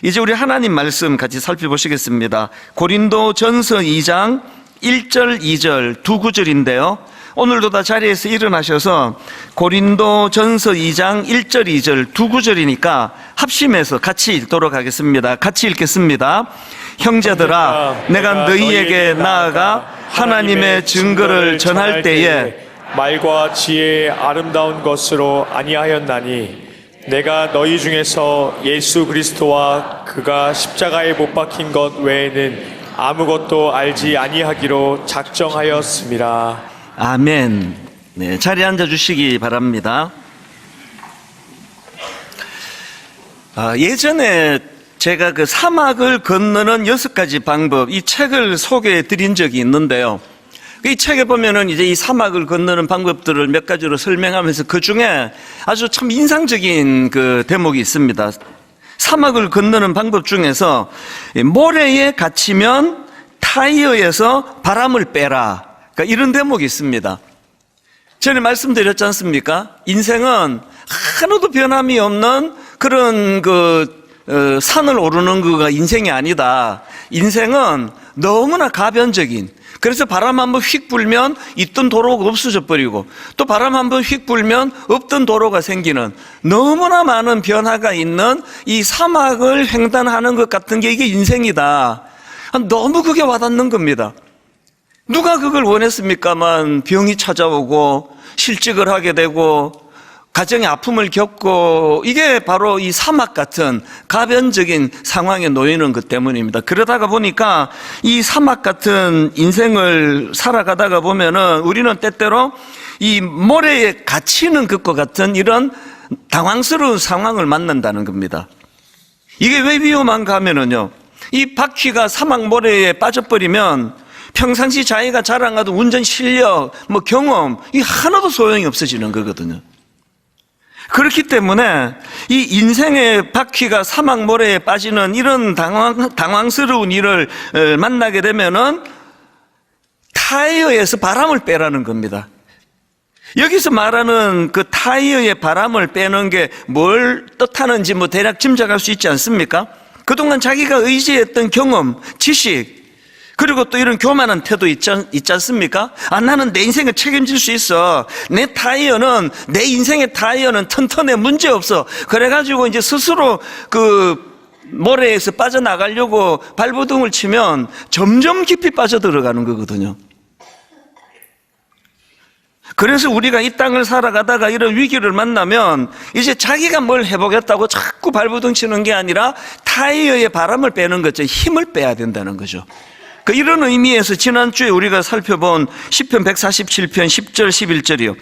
이제 우리 하나님 말씀 같이 살펴보시겠습니다. 고린도전서 2장 1절 2절 두 구절인데요, 오늘도 다 자리에서 일어나셔서 고린도전서 2장 1절 2절 두 구절이니까 합심해서 같이 읽도록 하겠습니다. 같이 읽겠습니다. 형제들아, 내가 너희에게 나아가 하나님의 증거를 전할 때에 말과 지혜의 아름다운 것으로 아니하였나니 내가 너희 중에서 예수 그리스도와 그가 십자가에 못 박힌 것 외에는 아무것도 알지 아니하기로 작정하였습니다. 아멘. 네, 자리에 앉아 주시기 바랍니다. 예전에 제가 그 사막을 건너는 6가지 방법, 이 책을 소개해 드린 적이 있는데요, 이 책에 보면은 이제 이 사막을 건너는 방법들을 몇 가지로 설명하면서 그 중에 아주 참 인상적인 그 대목이 있습니다. 사막을 건너는 방법 중에서 모래에 갇히면 타이어에서 바람을 빼라, 그러니까 이런 대목이 있습니다. 전에 말씀드렸지 않습니까? 인생은 하나도 변함이 없는 그런 산을 오르는 거가 인생이 아니다. 인생은 너무나 가변적인, 그래서 바람 한번 휙 불면 있던 도로가 없어져 버리고 또 바람 한번 휙 불면 없던 도로가 생기는 너무나 많은 변화가 있는 이 사막을 횡단하는 것 같은 게 이게 인생이다. 너무 그게 와닿는 겁니다. 누가 그걸 원했습니까만 병이 찾아오고 실직을 하게 되고 가정의 아픔을 겪고, 이게 바로 이 사막 같은 가변적인 상황에 놓이는 것 때문입니다. 그러다가 보니까 이 사막 같은 인생을 살아가다가 보면은 우리는 때때로 이 모래에 갇히는 것과 같은 이런 당황스러운 상황을 만난다는 겁니다. 이게 왜 위험한가 하면은요, 이 바퀴가 사막 모래에 빠져버리면 평상시 자기가 자랑하던 운전 실력, 경험, 이 하나도 소용이 없어지는 거거든요. 그렇기 때문에 이 인생의 바퀴가 사막 모래에 빠지는 이런 당황스러운 일을 만나게 되면은 타이어에서 바람을 빼라는 겁니다. 여기서 말하는 그 타이어의 바람을 빼는 게 뭘 뜻하는지 대략 짐작할 수 있지 않습니까? 그동안 자기가 의지했던 경험, 지식, 그리고 또 이런 교만한 태도 있지 않습니까? 나는 내 인생을 책임질 수 있어. 내 인생의 타이어는 튼튼해, 문제 없어. 그래가지고 이제 스스로 그 모래에서 빠져나가려고 발버둥을 치면 점점 깊이 빠져들어가는 거거든요. 그래서 우리가 이 땅을 살아가다가 이런 위기를 만나면 이제 자기가 뭘 해보겠다고 자꾸 발버둥 치는 게 아니라 타이어에 바람을 빼는 거죠. 힘을 빼야 된다는 거죠. 이런 의미에서 지난주에 우리가 살펴본 시편 147편 10절 11절이요.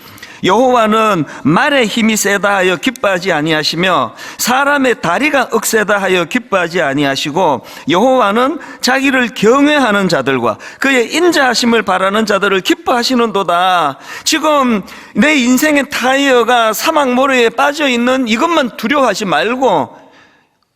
여호와는 말의 힘이 세다 하여 기뻐하지 아니하시며 사람의 다리가 억세다 하여 기뻐하지 아니하시고 여호와는 자기를 경외하는 자들과 그의 인자하심을 바라는 자들을 기뻐하시는도다. 지금 내 인생의 타이어가 사막 모래에 빠져있는 이것만 두려워하지 말고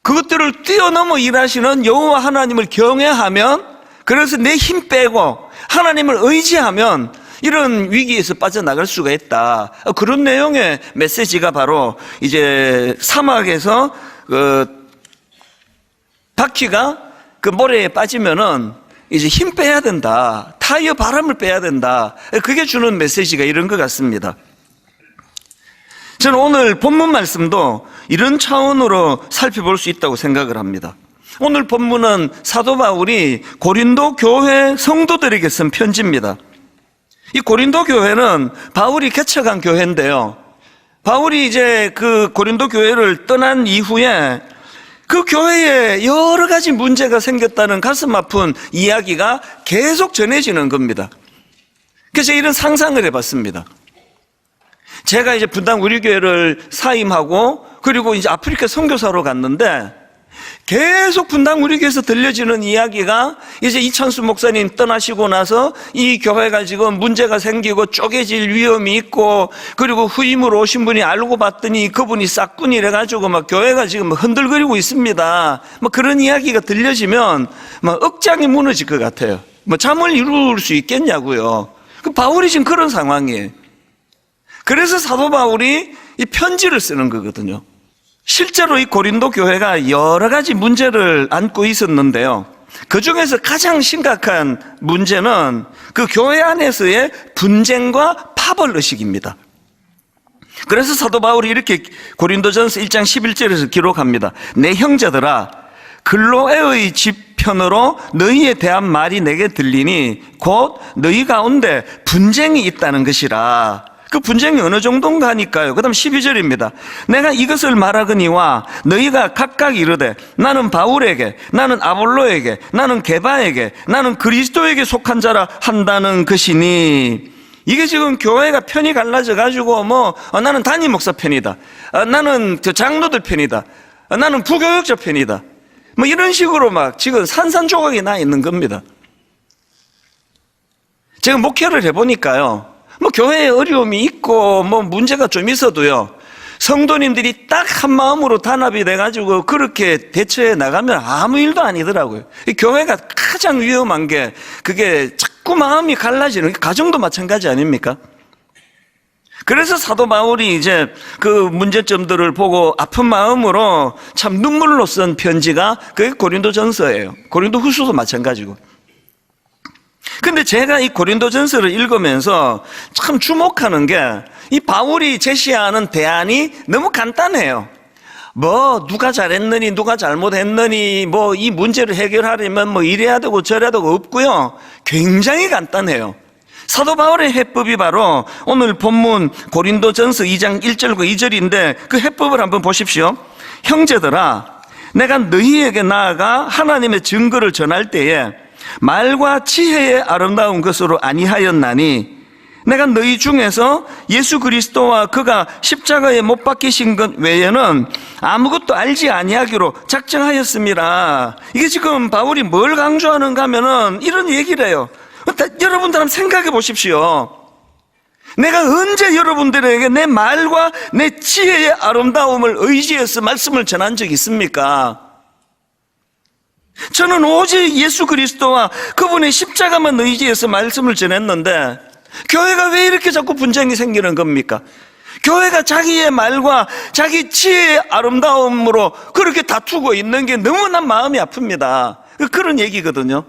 그것들을 뛰어넘어 일하시는 여호와 하나님을 경외하면, 그래서 내 힘 빼고 하나님을 의지하면 이런 위기에서 빠져나갈 수가 있다. 그런 내용의 메시지가 바로 이제 사막에서 바퀴가 그 모래에 빠지면은 이제 힘 빼야 된다. 타이어 바람을 빼야 된다. 그게 주는 메시지가 이런 것 같습니다. 저는 오늘 본문 말씀도 이런 차원으로 살펴볼 수 있다고 생각을 합니다. 오늘 본문은 사도 바울이 고린도 교회 성도들에게 쓴 편지입니다. 이 고린도 교회는 바울이 개척한 교회인데요, 바울이 이제 그 고린도 교회를 떠난 이후에 그 교회에 여러 가지 문제가 생겼다는 가슴 아픈 이야기가 계속 전해지는 겁니다. 그래서 이런 상상을 해봤습니다. 제가 이제 분당 우리 교회를 사임하고 그리고 이제 아프리카 선교사로 갔는데 계속 분당 우리 교회에서 들려지는 이야기가 이제 이찬수 목사님 떠나시고 나서 이 교회가 지금 문제가 생기고 쪼개질 위험이 있고, 그리고 후임으로 오신 분이 알고 봤더니 그분이 싹군이래 가지고 교회가 지금 흔들거리고 있습니다. 그런 이야기가 들려지면 억장이 무너질 것 같아요. 잠을 이룰 수 있겠냐고요. 바울이 지금 그런 상황이에요. 그래서 사도 바울이 이 편지를 쓰는 거거든요. 실제로 이 고린도 교회가 여러 가지 문제를 안고 있었는데요. 그 중에서 가장 심각한 문제는 그 교회 안에서의 분쟁과 파벌의식입니다. 그래서 사도 바울이 이렇게 고린도전서 1장 11절에서 기록합니다. 내 형제들아, 글로에의 집편으로 너희에 대한 말이 내게 들리니 곧 너희 가운데 분쟁이 있다는 것이라. 그 분쟁이 어느 정도인가 하니까요. 그 다음 12절입니다. 내가 이것을 말하거니와 너희가 각각 이르되 나는 바울에게, 나는 아볼로에게, 나는 게바에게, 나는 그리스도에게 속한 자라 한다는 것이니. 이게 지금 교회가 편이 갈라져 가지고 나는 담임 목사 편이다, 나는 저 장로들 편이다, 나는 부교육자 편이다, 이런 식으로 막 지금 산산조각이 나 있는 겁니다. 제가 목회를 해보니까요, 교회에 어려움이 있고 문제가 좀 있어도요, 성도님들이 딱 한 마음으로 단합이 돼가지고 그렇게 대처해 나가면 아무 일도 아니더라고요. 이 교회가 가장 위험한 게 그게 자꾸 마음이 갈라지는, 가정도 마찬가지 아닙니까? 그래서 사도 바울이 이제 그 문제점들을 보고 아픈 마음으로 참 눈물로 쓴 편지가 그게 고린도전서예요. 고린도후서도 마찬가지고. 근데 제가 이 고린도전서를 읽으면서 참 주목하는 게 이 바울이 제시하는 대안이 너무 간단해요. 누가 잘했느니 누가 잘못했느니 이 문제를 해결하려면 이래야 되고 저래야 되고 없고요. 굉장히 간단해요. 사도 바울의 해법이 바로 오늘 본문 고린도전서 2장 1절과 2절인데 그 해법을 한번 보십시오. 형제들아, 내가 너희에게 나아가 하나님의 증거를 전할 때에 말과 지혜의 아름다운 것으로 아니하였나니 내가 너희 중에서 예수 그리스도와 그가 십자가에 못 박히신 것 외에는 아무것도 알지 아니하기로 작정하였습니다. 이게 지금 바울이 뭘 강조하는가 하면은 이런 얘기를 해요. 여러분들 한번 생각해 보십시오. 내가 언제 여러분들에게 내 말과 내 지혜의 아름다움을 의지해서 말씀을 전한 적이 있습니까? 저는 오직 예수 그리스도와 그분의 십자가만 의지해서 말씀을 전했는데 교회가 왜 이렇게 자꾸 분쟁이 생기는 겁니까? 교회가 자기의 말과 자기 지혜의 아름다움으로 그렇게 다투고 있는 게 너무나 마음이 아픕니다. 그런 얘기거든요.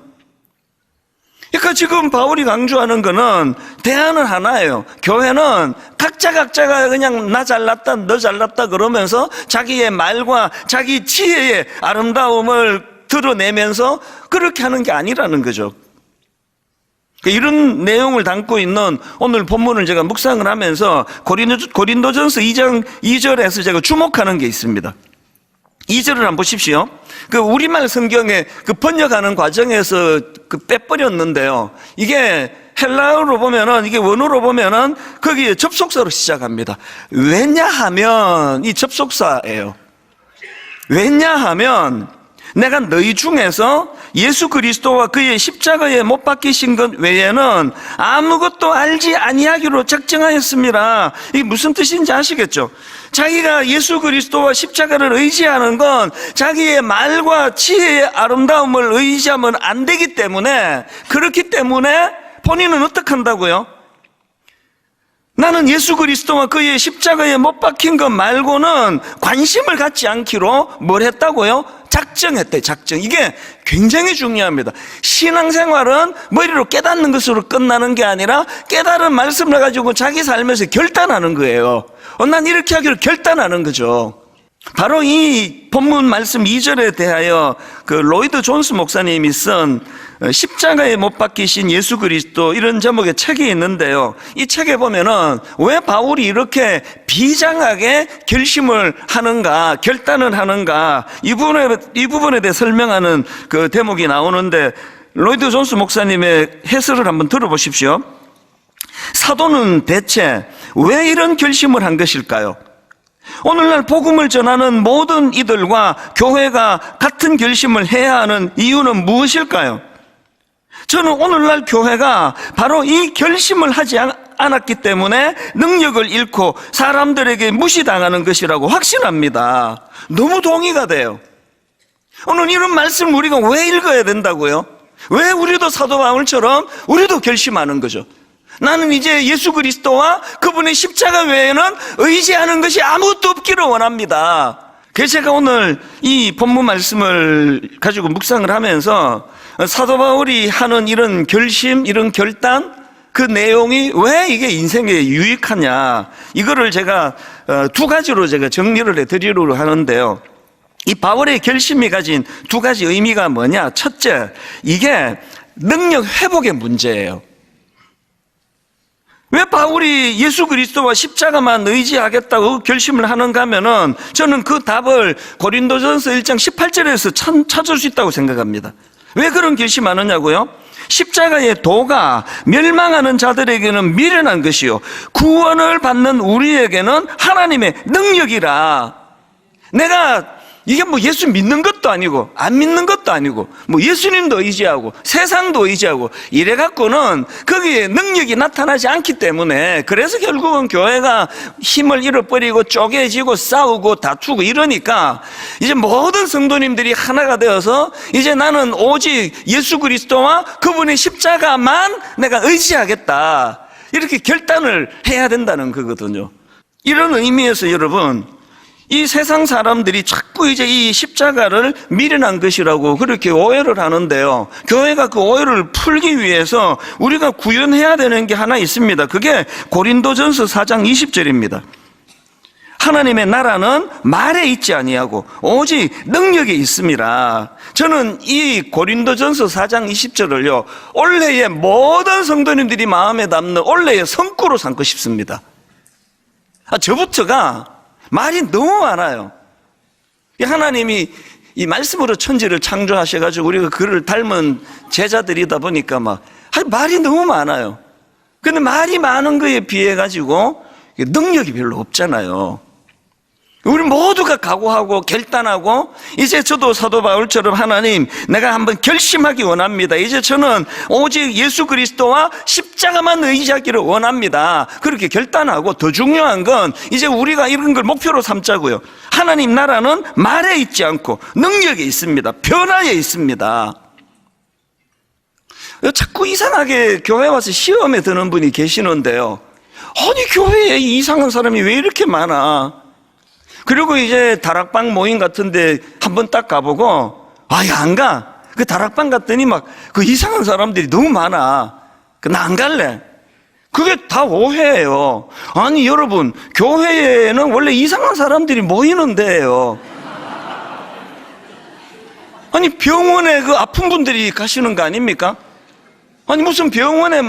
그러니까 지금 바울이 강조하는 거는 대안은 하나예요. 교회는 각자가 그냥 나 잘났다 너 잘났다 그러면서 자기의 말과 자기 지혜의 아름다움을 드러내면서 그렇게 하는 게 아니라는 거죠. 이런 내용을 담고 있는 오늘 본문을 제가 묵상을 하면서 고린도전서 2장 2절에서 제가 주목하는 게 있습니다. 2절을 한번 보십시오. 그 우리말 성경에 그 번역하는 과정에서 빼버렸는데요. 이게 헬라어로 보면은, 이게 원어로 보면은 거기에 접속사로 시작합니다. 왜냐하면, 이 접속사예요. 왜냐하면 내가 너희 중에서 예수 그리스도와 그의 십자가에 못 박히신 것 외에는 아무것도 알지 아니하기로 작정하였습니다. 이게 무슨 뜻인지 아시겠죠? 자기가 예수 그리스도와 십자가를 의지하는 건 자기의 말과 지혜의 아름다움을 의지하면 안 되기 때문에, 그렇기 때문에 본인은 어떻게 한다고요? 나는 예수 그리스도와 그의 십자가에 못 박힌 것 말고는 관심을 갖지 않기로 뭘 했다고요? 작정했대, 작정. 이게 굉장히 중요합니다. 신앙생활은 머리로 깨닫는 것으로 끝나는 게 아니라 깨달은 말씀을 가지고 자기 삶에서 결단하는 거예요. 난 이렇게 하기로 결단하는 거죠. 바로 이 본문 말씀 2절에 대하여 그 로이드 존스 목사님이 쓴 십자가에 못 박히신 예수 그리스도, 이런 제목의 책이 있는데요. 이 책에 보면은 왜 바울이 이렇게 비장하게 결심을 하는가, 결단을 하는가, 이 부분에 대해 설명하는 그 대목이 나오는데, 로이드 존스 목사님의 해설을 한번 들어보십시오. 사도는 대체 왜 이런 결심을 한 것일까요? 오늘날 복음을 전하는 모든 이들과 교회가 같은 결심을 해야 하는 이유는 무엇일까요? 저는 오늘날 교회가 바로 이 결심을 하지 않았기 때문에 능력을 잃고 사람들에게 무시당하는 것이라고 확신합니다. 너무 동의가 돼요. 오늘 이런 말씀 우리가 왜 읽어야 된다고요? 왜 우리도 사도 바울처럼 우리도 결심하는 거죠? 나는 이제 예수 그리스도와 그분의 십자가 외에는 의지하는 것이 아무것도 없기를 원합니다. 그래서 제가 오늘 이 본문 말씀을 가지고 묵상을 하면서 사도 바울이 하는 이런 결심, 이런 결단, 그 내용이 왜 이게 인생에 유익하냐, 이거를 제가 두 가지로 제가 정리를 해드리려고 하는데요. 이 바울의 결심이 가진 두 가지 의미가 뭐냐? 첫째, 이게 능력 회복의 문제예요. 왜 바울이 예수 그리스도와 십자가만 의지하겠다고 결심을 하는가 하면은 저는 그 답을 고린도전서 1장 18절에서 찾을 수 있다고 생각합니다. 왜 그런 결심하느냐고요? 십자가의 도가 멸망하는 자들에게는 미련한 것이요 구원을 받는 우리에게는 하나님의 능력이라. 내가 이게 뭐 예수 믿는 것도 아니고 안 믿는 것도 아니고 뭐 예수님도 의지하고 세상도 의지하고 이래 갖고는 거기에 능력이 나타나지 않기 때문에, 그래서 결국은 교회가 힘을 잃어버리고 쪼개지고 싸우고 다투고 이러니까 이제 모든 성도님들이 하나가 되어서 이제 나는 오직 예수 그리스도와 그분의 십자가만 내가 의지하겠다, 이렇게 결단을 해야 된다는 거거든요. 이런 의미에서 여러분, 이 세상 사람들이 자꾸 이제 이 십자가를 미련한 것이라고 그렇게 오해를 하는데요. 교회가 그 오해를 풀기 위해서 우리가 구현해야 되는 게 하나 있습니다. 그게 고린도전서 4장 20절입니다. 하나님의 나라는 말에 있지 아니하고 오직 능력에 있습니다. 저는 이 고린도전서 4장 20절을요, 올해의 모든 성도님들이 마음에 담는 올해의 성구로 삼고 싶습니다. 저부터가 말이 너무 많아요. 하나님이 이 말씀으로 천지를 창조하셔가지고 우리가 그를 닮은 제자들이다 보니까 말이 너무 많아요. 근데 말이 많은 거에 비해 가지고 능력이 별로 없잖아요. 우리 모두가 각오하고 결단하고, 이제 저도 사도 바울처럼 하나님, 내가 한번 결심하기 원합니다. 이제 저는 오직 예수 그리스도와 십자가만 의지하기를 원합니다. 그렇게 결단하고, 더 중요한 건 이제 우리가 이런 걸 목표로 삼자고요. 하나님 나라는 말에 있지 않고 능력에 있습니다. 변화에 있습니다. 자꾸 이상하게 교회 와서 시험에 드는 분이 계시는데요. 아니, 교회에 이상한 사람이 왜 이렇게 많아? 그리고 이제 다락방 모임 같은데 한번 딱 가보고, 안 가. 그 다락방 갔더니 그 이상한 사람들이 너무 많아. 나 안 갈래. 그게 다 오해예요. 아니, 여러분, 교회에는 원래 이상한 사람들이 모이는 데예요. 아니, 병원에 그 아픈 분들이 가시는 거 아닙니까? 아니, 무슨 병원에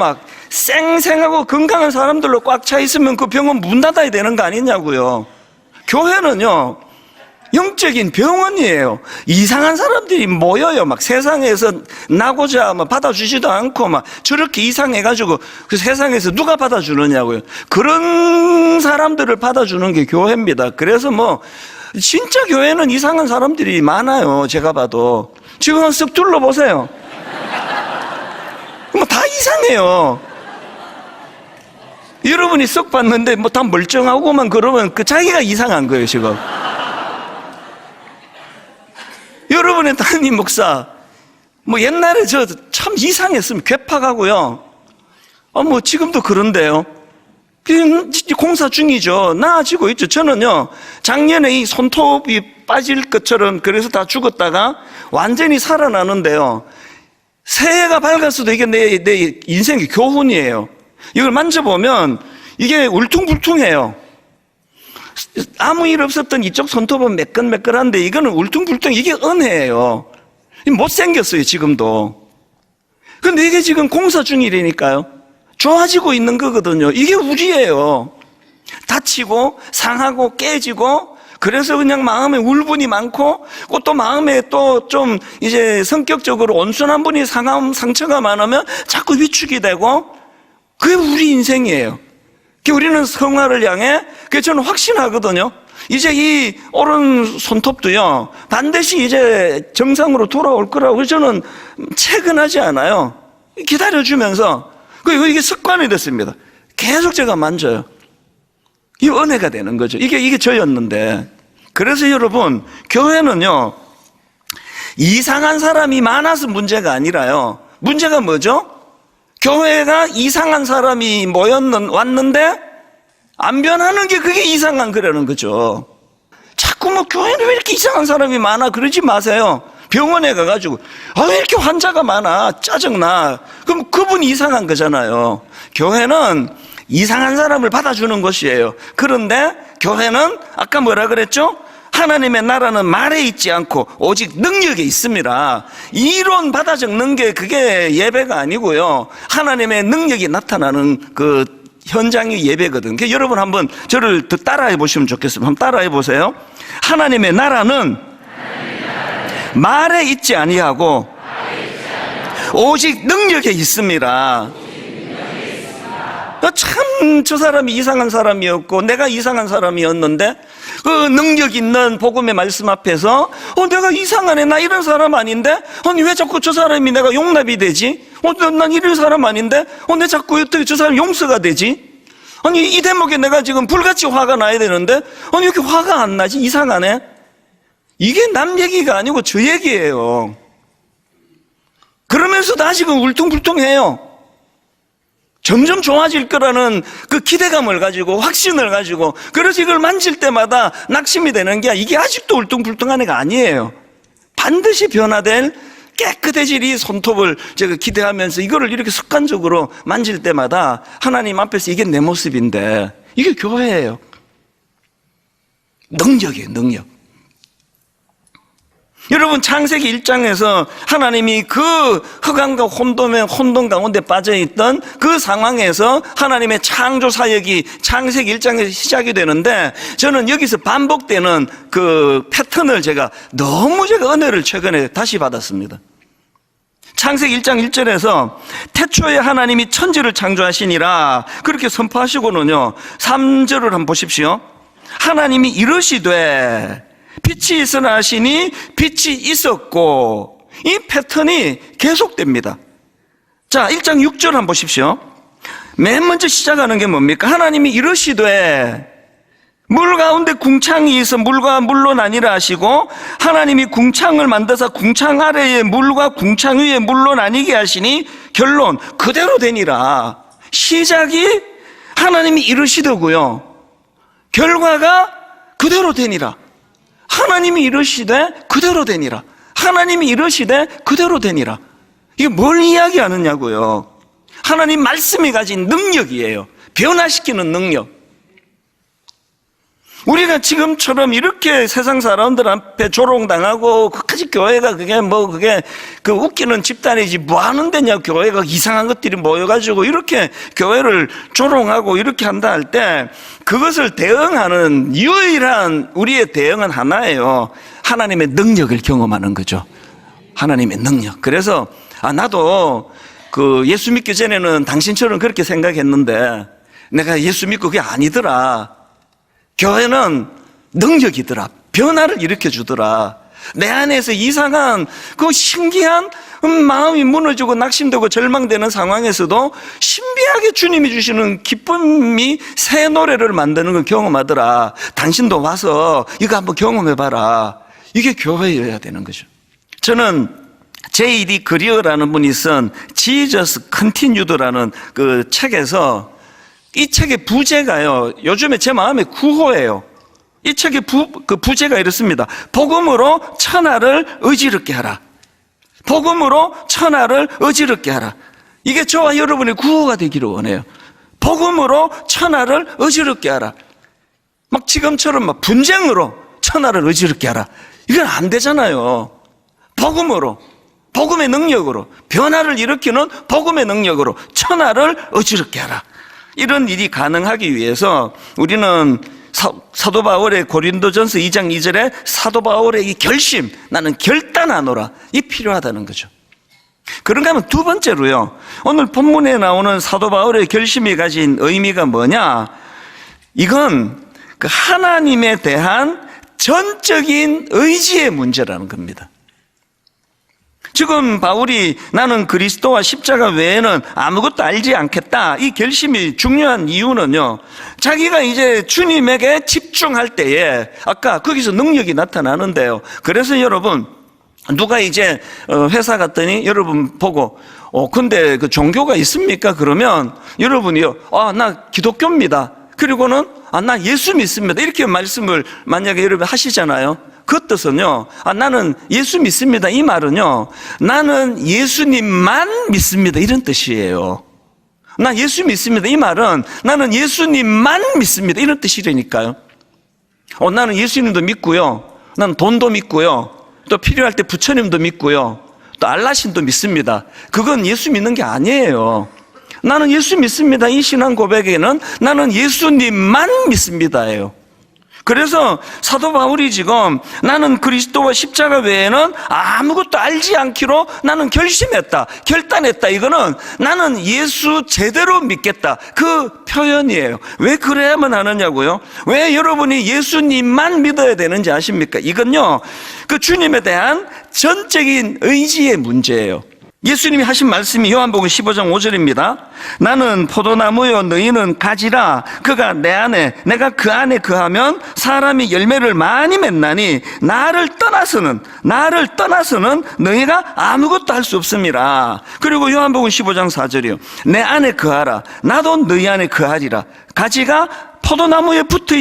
쌩쌩하고 건강한 사람들로 꽉 차 있으면 그 병원 문 닫아야 되는 거 아니냐고요. 교회는요, 영적인 병원이에요. 이상한 사람들이 모여요. 세상에서 나고자 받아주지도 않고 저렇게 이상해가지고 그 세상에서 누가 받아주느냐고요. 그런 사람들을 받아주는 게 교회입니다. 그래서 진짜 교회는 이상한 사람들이 많아요. 제가 봐도. 지금 한번 쓱 둘러보세요. 다 이상해요. 여러분이 썩 봤는데 다 멀쩡하고만 그러면 자기가 이상한 거예요, 지금. 여러분의 담임 목사, 옛날에 저 참 이상했으면 괴팍하고요. 지금도 그런데요. 공사 중이죠. 나아지고 있죠. 저는요, 작년에 이 손톱이 빠질 것처럼 그래서 다 죽었다가 완전히 살아나는데요. 새해가 밝았어도 이게 내 인생의 교훈이에요. 이걸 만져보면 이게 울퉁불퉁해요. 아무 일 없었던 이쪽 손톱은 매끈매끈한데 이거는 울퉁불퉁, 이게 은혜예요. 못생겼어요, 지금도. 근데 이게 지금 공사 중이라니까요. 좋아지고 있는 거거든요. 이게 우리예요. 다치고 상하고 깨지고, 그래서 그냥 마음에 울분이 많고, 또 마음에 또 좀 이제 성격적으로 온순한 분이 상처가 많으면 자꾸 위축이 되고, 그게 우리 인생이에요. 우리는 성화를 향해, 그게 저는 확신하거든요. 이제 이 오른 손톱도요, 반드시 이제 정상으로 돌아올 거라고 저는 채근하지 않아요. 기다려주면서, 이게 습관이 됐습니다. 계속 제가 만져요. 이 은혜가 되는 거죠. 이게 저였는데. 그래서 여러분, 교회는요, 이상한 사람이 많아서 문제가 아니라요. 문제가 뭐죠? 교회가 이상한 사람이 왔는데 안 변하는 게 그게 이상한 거라는 거죠. 자꾸 뭐 교회는 왜 이렇게 이상한 사람이 많아 그러지 마세요. 병원에 가가지고 왜 이렇게 환자가 많아 짜증나. 그럼 그분이 이상한 거잖아요. 교회는 이상한 사람을 받아주는 곳이에요. 그런데 교회는 아까 뭐라 그랬죠? 하나님의 나라는 말에 있지 않고 오직 능력에 있습니다. 이론 받아 적는 게 그게 예배가 아니고요. 하나님의 능력이 나타나는 그 현장이 예배거든. 그러니까 여러분 한번 저를 더 따라해 보시면 좋겠습니다. 한번 따라해 보세요. 하나님의 나라는 말에 있지 아니하고 오직 능력에 있습니다. 참 저 사람이 이상한 사람이었고 내가 이상한 사람이었는데 그 능력 있는 복음의 말씀 앞에서 내가 이상하네, 나 이런 사람 아닌데 아니 왜 자꾸 저 사람이 내가 용납이 되지? 난 이런 사람 아닌데 왜 자꾸 어떻게 저 사람 용서가 되지? 아니 이 대목에 내가 지금 불같이 화가 나야 되는데 아니 왜 이렇게 화가 안 나지? 이상하네. 이게 남 얘기가 아니고 저 얘기예요. 그러면서도 아직은 울퉁불퉁해요. 점점 좋아질 거라는 그 기대감을 가지고 확신을 가지고 그래서 이걸 만질 때마다 낙심이 되는 게 이게 아직도 울퉁불퉁한 애가 아니에요. 반드시 변화될 깨끗해질 이 손톱을 제가 기대하면서 이거를 이렇게 습관적으로 만질 때마다 하나님 앞에서 이게 내 모습인데 이게 교회예요. 능력이에요, 능력. 여러분 창세기 1장에서 하나님이 그 흑암과 혼돈 가운데 빠져있던 그 상황에서 하나님의 창조 사역이 창세기 1장에서 시작이 되는데 저는 여기서 반복되는 그 패턴을 제가 은혜를 최근에 다시 받았습니다. 창세기 1장 1절에서 태초에 하나님이 천지를 창조하시니라 그렇게 선포하시고는요 3절을 한번 보십시오. 하나님이 이르시되 빛이 있으라 하시니 빛이 있었고 이 패턴이 계속됩니다. 자 1장 6절 한번 보십시오. 맨 먼저 시작하는 게 뭡니까? 하나님이 이르시되 물 가운데 궁창이 있어 물과 물로 나뉘라 하시고 하나님이 궁창을 만드사 궁창 아래에 물과 궁창 위에 물로 나뉘게 하시니 결론 그대로 되니라. 시작이 하나님이 이르시더고요 결과가 그대로 되니라. 하나님이 이르시되 그대로 되니라. 하나님이 이르시되 그대로 되니라. 이게 뭘 이야기하느냐고요. 하나님 말씀이 가진 능력이에요. 변화시키는 능력. 우리가 지금처럼 이렇게 세상 사람들 앞에 조롱당하고 끝까지 교회가 그게 그 웃기는 집단이지 뭐 하는 데냐, 교회가 이상한 것들이 모여가지고 이렇게 교회를 조롱하고 이렇게 한다 할 때 그것을 대응하는 유일한 우리의 대응은 하나예요. 하나님의 능력을 경험하는 거죠. 하나님의 능력. 그래서 나도 그 예수 믿기 전에는 당신처럼 그렇게 생각했는데 내가 예수 믿고 그게 아니더라. 교회는 능력이더라. 변화를 일으켜주더라. 내 안에서 이상한 그 신기한 마음이 무너지고 낙심되고 절망되는 상황에서도 신비하게 주님이 주시는 기쁨이 새 노래를 만드는 걸 경험하더라. 당신도 와서 이거 한번 경험해봐라. 이게 교회여야 되는 거죠. 저는 J.D. 그리어라는 분이 쓴 Jesus Continued라는 그 책에서 이 책의 부제가요, 요즘에 제 마음의 구호예요. 이 책의 부제가 이렇습니다. 복음으로 천하를 어지럽게 하라. 복음으로 천하를 어지럽게 하라. 이게 저와 여러분의 구호가 되기를 원해요. 복음으로 천하를 어지럽게 하라. 막 지금처럼 막 분쟁으로 천하를 어지럽게 하라. 이건 안 되잖아요. 복음으로, 복음의 능력으로, 변화를 일으키는 복음의 능력으로 천하를 어지럽게 하라. 이런 일이 가능하기 위해서 우리는 사도 바울의 고린도전서 2장 2절에 사도 바울의 이 결심, 나는 결단하노라, 이 필요하다는 거죠. 그런가 하면 두 번째로요, 오늘 본문에 나오는 사도 바울의 결심이 가진 의미가 뭐냐? 이건 그 하나님에 대한 전적인 의지의 문제라는 겁니다. 지금 바울이 나는 그리스도와 십자가 외에는 아무것도 알지 않겠다, 이 결심이 중요한 이유는요, 자기가 이제 주님에게 집중할 때에 아까 거기서 능력이 나타나는데요. 그래서 여러분, 누가 이제 회사 갔더니 여러분 보고 근데 그 종교가 있습니까? 그러면 여러분이요, 나 기독교입니다. 그리고는 나 예수 믿습니다 이렇게 말씀을 만약에 여러분 하시잖아요. 그 뜻은요, 나는 예수 믿습니다 이 말은요, 나는 예수님만 믿습니다 이런 뜻이에요. 나 예수 믿습니다 이 말은 나는 예수님만 믿습니다 이런 뜻이라니까요. 나는 예수님도 믿고요, 나는 돈도 믿고요, 또 필요할 때 부처님도 믿고요, 또 알라신도 믿습니다. 그건 예수 믿는 게 아니에요. 나는 예수 믿습니다 이 신앙 고백에는 나는 예수님만 믿습니다예요. 그래서 사도 바울이 지금 나는 그리스도와 십자가 외에는 아무것도 알지 않기로 나는 결심했다, 결단했다, 이거는 나는 예수 제대로 믿겠다 그 표현이에요. 왜 그래야만 하느냐고요? 왜 여러분이 예수님만 믿어야 되는지 아십니까? 이건요, 그 주님에 대한 전적인 의지의 문제예요. 예수님이 하신 말씀이 요한복음 15장 5절입니다. 나는 포도나무요 너희는 가지라. 그가 내 안에 내가 그 안에 거하면 사람이 열매를 많이 맺나니 나를 떠나서는 너희가 아무것도 할 수 없습니다. 그리고 요한복음 15장 4절이요. 내 안에 거하라. 나도 너희 안에 거하리라. 가지가 포도나무에 붙어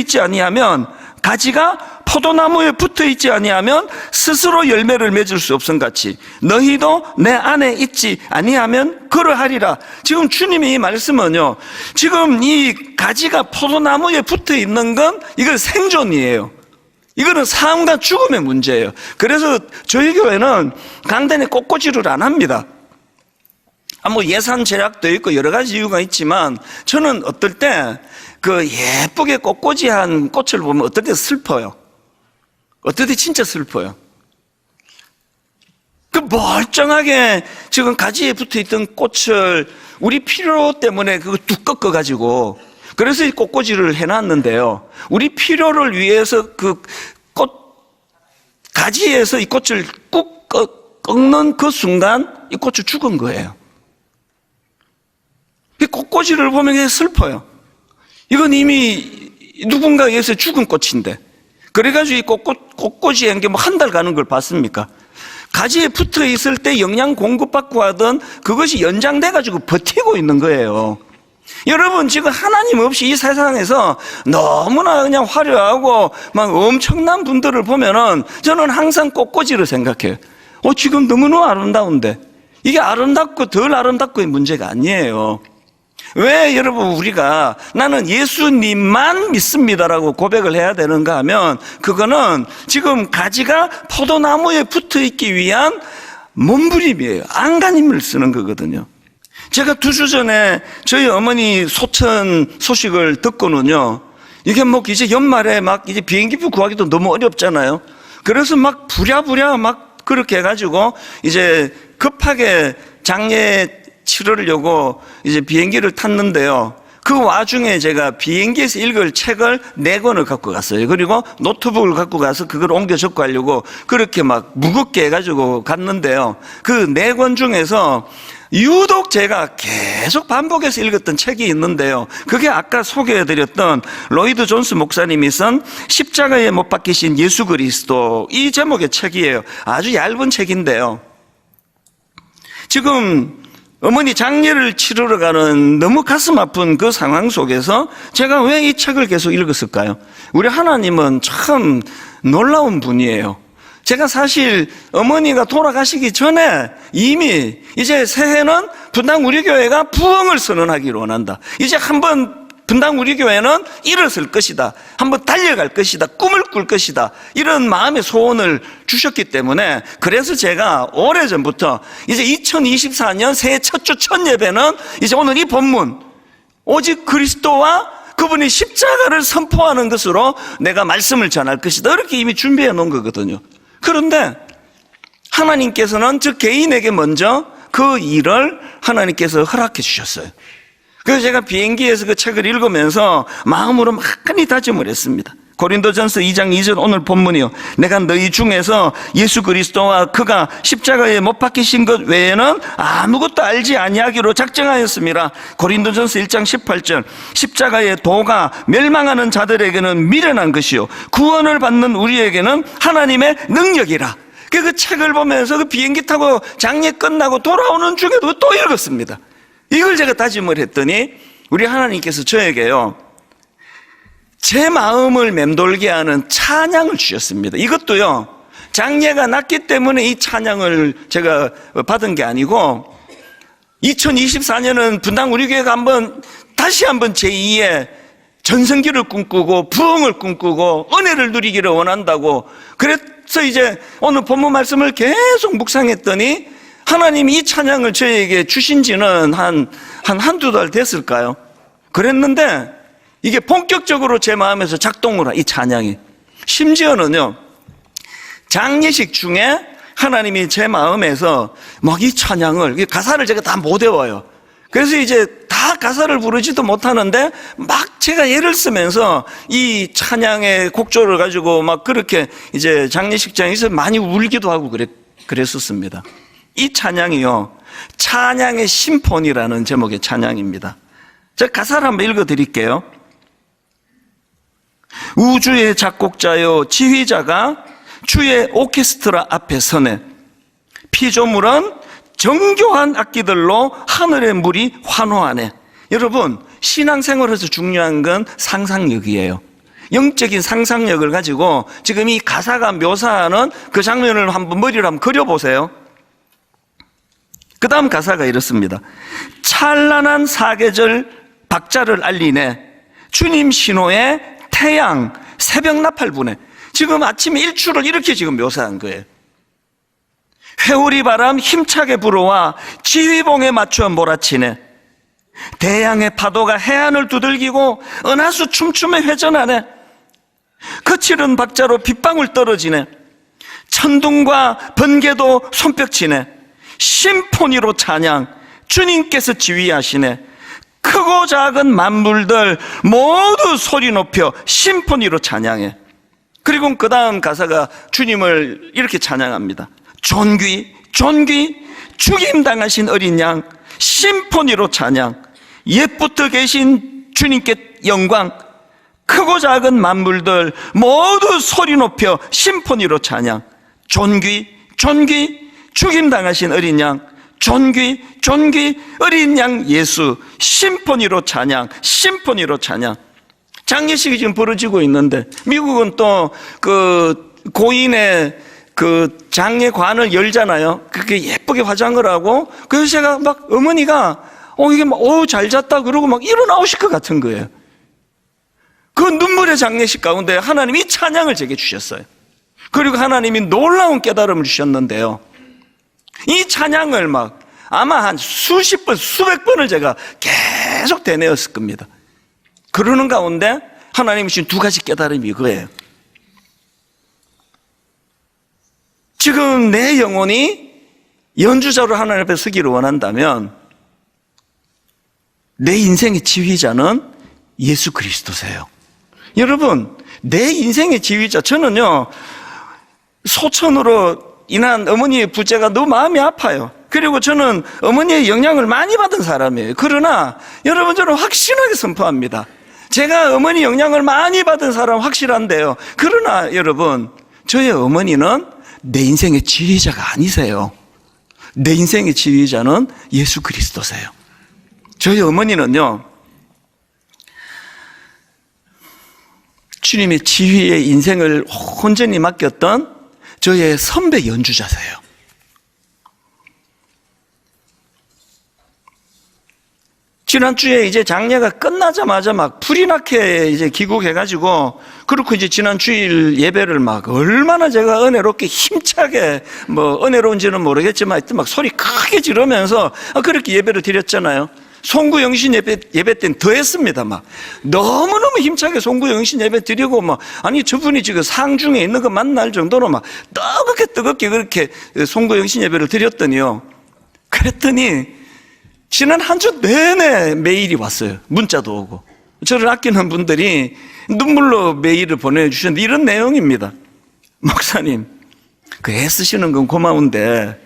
있지 아니하면 스스로 열매를 맺을 수 없음 같이 너희도 내 안에 있지 아니하면 그러하리라. 지금 주님의 이 말씀은요, 지금 이 가지가 포도나무에 붙어 있는 건 이건 생존이에요. 이거는 삶과 죽음의 문제예요. 그래서 저희 교회는 강단에 꽃꽂이를 안 합니다. 뭐 예산 제약도 있고 여러 가지 이유가 있지만 저는 어떨 때 그 예쁘게 꽃꽂이한 꽃을 보면 어떨 때 슬퍼요. 어떨 때 진짜 슬퍼요. 그 멀쩡하게 지금 가지에 붙어있던 꽃을 우리 필요 때문에 그거 뚝 꺾어가지고 그래서 이 꽃꽂이를 해놨는데요, 우리 필요를 위해서 그 꽃 가지에서 이 꽃을 꾹 꺾는 그 순간 이 꽃이 죽은 거예요. 이 꽃꽂이를 보면 그냥 슬퍼요. 이건 이미 누군가에 의해서 죽은 꽃인데, 그래가지고 이 꽃꽂이에 한 게 뭐 한 달 가는 걸 봤습니까? 가지에 붙어 있을 때 영양 공급받고 하던 그것이 연장돼가지고 버티고 있는 거예요. 여러분, 지금 하나님 없이 이 세상에서 너무나 그냥 화려하고 막 엄청난 분들을 보면은 저는 항상 꽃꽂이를 생각해요. 지금 너무나 아름다운데, 이게 아름답고 덜 아름답고의 문제가 아니에요. 왜 여러분 우리가 나는 예수님만 믿습니다라고 고백을 해야 되는가 하면, 그거는 지금 가지가 포도나무에 붙어 있기 위한 몸부림이에요. 안간힘을 쓰는 거거든요. 제가 2주 전에 저희 어머니 소천 소식을 듣고는요, 이게 뭐 이제 연말에 막 이제 비행기표 구하기도 너무 어렵잖아요. 그래서 막 부랴부랴 막 그렇게 해가지고 이제 급하게 장례 치르려고 이제 비행기를 탔는데요, 그 와중에 제가 비행기에서 읽을 책을 4권을 갖고 갔어요. 그리고 노트북을 갖고 가서 그걸 옮겨 적고 하려고 그렇게 막 무겁게 해가지고 갔는데요, 그 4권 중에서 유독 제가 계속 반복해서 읽었던 책이 있는데요, 그게 아까 소개해드렸던 로이드 존스 목사님이 쓴 십자가에 못 박히신 예수 그리스도, 이 제목의 책이에요. 아주 얇은 책인데요, 지금 어머니 장례를 치르러 가는 너무 가슴 아픈 그 상황 속에서 제가 왜 이 책을 계속 읽었을까요? 우리 하나님은 참 놀라운 분이에요. 제가 사실 어머니가 돌아가시기 전에 이미 이제 새해는 분당 우리 교회가 부흥을 선언하기를 원한다. 이제 한번 분당 우리 교회는 일어설 것이다, 한번 달려갈 것이다, 꿈을 꿀 것이다, 이런 마음의 소원을 주셨기 때문에, 그래서 제가 오래전부터 이제 2024년 새해 첫 주 첫 예배는 이제 오늘 이 본문, 오직 그리스도와 그분이 십자가를 선포하는 것으로 내가 말씀을 전할 것이다, 이렇게 이미 준비해 놓은 거거든요. 그런데 하나님께서는 저 개인에게 먼저 그 일을 하나님께서 허락해 주셨어요. 그래서 제가 비행기에서 그 책을 읽으면서 마음으로 많이 다짐을 했습니다. 고린도전서 2장 2절 오늘 본문이요, 내가 너희 중에서 예수 그리스도와 그가 십자가에 못 박히신 것 외에는 아무것도 알지 아니하기로 작정하였습니다. 고린도전서 1장 18절 십자가의 도가 멸망하는 자들에게는 미련한 것이요 구원을 받는 우리에게는 하나님의 능력이라. 그 책을 보면서 그 비행기 타고 장례 끝나고 돌아오는 중에도 또 읽었습니다. 이걸 제가 다짐을 했더니 우리 하나님께서 저에게요, 제 마음을 맴돌게 하는 찬양을 주셨습니다. 이것도요, 장례가 났기 때문에 이 찬양을 제가 받은 게 아니고 2024년은 분당 우리 교회가 다시 한번 제2의 전성기를 꿈꾸고 부흥을 꿈꾸고 은혜를 누리기를 원한다고, 그래서 이제 오늘 본문 말씀을 계속 묵상했더니 하나님이 이 찬양을 저에게 주신 지는 한두 달 됐을까요? 그랬는데 이게 본격적으로 제 마음에서 작동을 이 찬양이, 심지어는요, 장례식 중에 하나님이 제 마음에서 막 이 찬양을, 가사를 제가 다 못 외워요. 그래서 이제 다 가사를 부르지도 못하는데 막 제가 예를 쓰면서 이 찬양의 곡조를 가지고 막 그렇게 이제 장례식장에서 많이 울기도 하고 그랬었습니다. 이 찬양이요, 찬양의 심포니라는 제목의 찬양입니다. 제가 가사를 한번 읽어 드릴게요. 우주의 작곡자요 지휘자가 주의 오케스트라 앞에 서네. 피조물은 정교한 악기들로 하늘의 물이 환호하네. 여러분, 신앙생활에서 중요한 건 상상력이에요. 영적인 상상력을 가지고 지금 이 가사가 묘사하는 그 장면을 한번 머리로 한번 그려보세요. 그 다음 가사가 이렇습니다. 찬란한 사계절 박자를 알리네. 주님 신호에 태양 새벽 나팔 부네. 지금 아침에 일출을 이렇게 지금 묘사한 거예요. 회오리 바람 힘차게 불어와 지휘봉에 맞춰 몰아치네. 대양의 파도가 해안을 두들기고 은하수 춤추며 회전하네. 거칠은 박자로 빗방울 떨어지네. 천둥과 번개도 손뼉치네. 심포니로 찬양, 주님께서 지휘하시네. 크고 작은 만물들 모두 소리 높여 심포니로 찬양해. 그리고 그 다음 가사가 주님을 이렇게 찬양합니다. 존귀, 존귀, 죽임당하신 어린 양, 심포니로 찬양. 옛부터 계신 주님께 영광. 크고 작은 만물들 모두 소리 높여 심포니로 찬양. 존귀, 존귀, 죽임당하신 어린 양, 존귀, 존귀, 어린 양 예수, 심포니로 찬양, 심포니로 찬양. 장례식이 지금 벌어지고 있는데, 미국은 또 그 고인의 그 장례관을 열잖아요. 그렇게 예쁘게 화장을 하고, 그래서 제가 막 어머니가 이게 막 잘 잤다 그러고 막 일어나오실 것 같은 거예요. 그 눈물의 장례식 가운데 하나님이 이 찬양을 제게 주셨어요. 그리고 하나님이 놀라운 깨달음을 주셨는데요, 이 찬양을 막 아마 한 수십 번, 수백 번을 제가 계속 되뇌었을 겁니다. 그러는 가운데 하나님이 주신 두 가지 깨달음이 이거예요. 지금 내 영혼이 연주자로 하나님 앞에 서기를 원한다면 내 인생의 지휘자는 예수 그리스도세요. 여러분, 내 인생의 지휘자, 저는요, 소천으로 인한 어머니의 부재가 너무 마음이 아파요. 그리고 저는 어머니의 영향을 많이 받은 사람이에요. 그러나 여러분, 저는 확실하게 선포합니다. 제가 어머니 영향을 많이 받은 사람 확실한데요, 그러나 여러분, 저의 어머니는 내 인생의 지휘자가 아니세요. 내 인생의 지휘자는 예수 그리스도세요. 저희 어머니는요, 주님의 지휘에 인생을 온전히 맡겼던 저의 선배 연주자세요. 지난주에 이제 장례가 끝나자마자 막 불이 나게 이제 귀국해가지고, 그렇고 이제 지난 주일 예배를 막 얼마나 제가 은혜롭게 힘차게, 뭐 은혜로운지는 모르겠지만 하여튼 막 소리 크게 지르면서 그렇게 예배를 드렸잖아요. 송구영신 예배 때는 더 했습니다. 막 너무너무 힘차게 송구영신 예배 드리고, 막 아니 저분이 지금 상중에 있는 거 만날 정도로 막 뜨겁게 그렇게 송구영신 예배를 드렸더니요, 그랬더니 지난 한 주 내내 메일이 왔어요. 문자도 오고. 저를 아끼는 분들이 눈물로 메일을 보내주셨는데 이런 내용입니다. 목사님, 그 애쓰시는 건 고마운데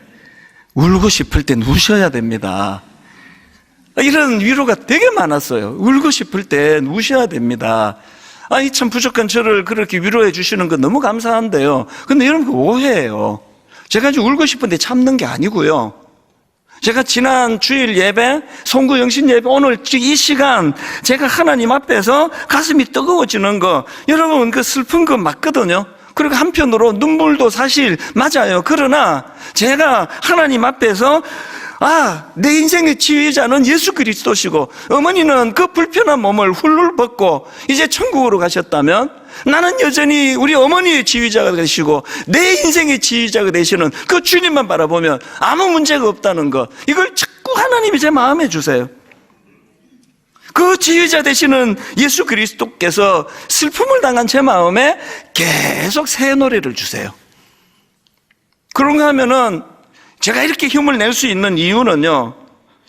울고 싶을 땐 우셔야 됩니다. 이런 위로가 되게 많았어요. 울고 싶을 땐 우셔야 됩니다. 아니 참 부족한 저를 그렇게 위로해 주시는 건 너무 감사한데요, 근데 여러분 그 오해예요. 제가 이제 울고 싶은데 참는 게 아니고요, 제가 지난 주일 예배, 송구 영신 예배, 오늘 이 시간 제가 하나님 앞에서 가슴이 뜨거워지는 거, 여러분 그 슬픈 거 맞거든요. 그리고 한편으로 눈물도 사실 맞아요. 그러나 제가 하나님 앞에서 내 인생의 지휘자는 예수 그리스도시고 어머니는 그 불편한 몸을 훌훌 벗고 이제 천국으로 가셨다면 나는 여전히 우리 어머니의 지휘자가 되시고 내 인생의 지휘자가 되시는 그 주님만 바라보면 아무 문제가 없다는 것, 이걸 자꾸 하나님이 제 마음에 주세요. 그 지휘자 되시는 예수 그리스도께서 슬픔을 당한 제 마음에 계속 새 노래를 주세요. 그런가 하면은 제가 이렇게 힘을 낼 수 있는 이유는요,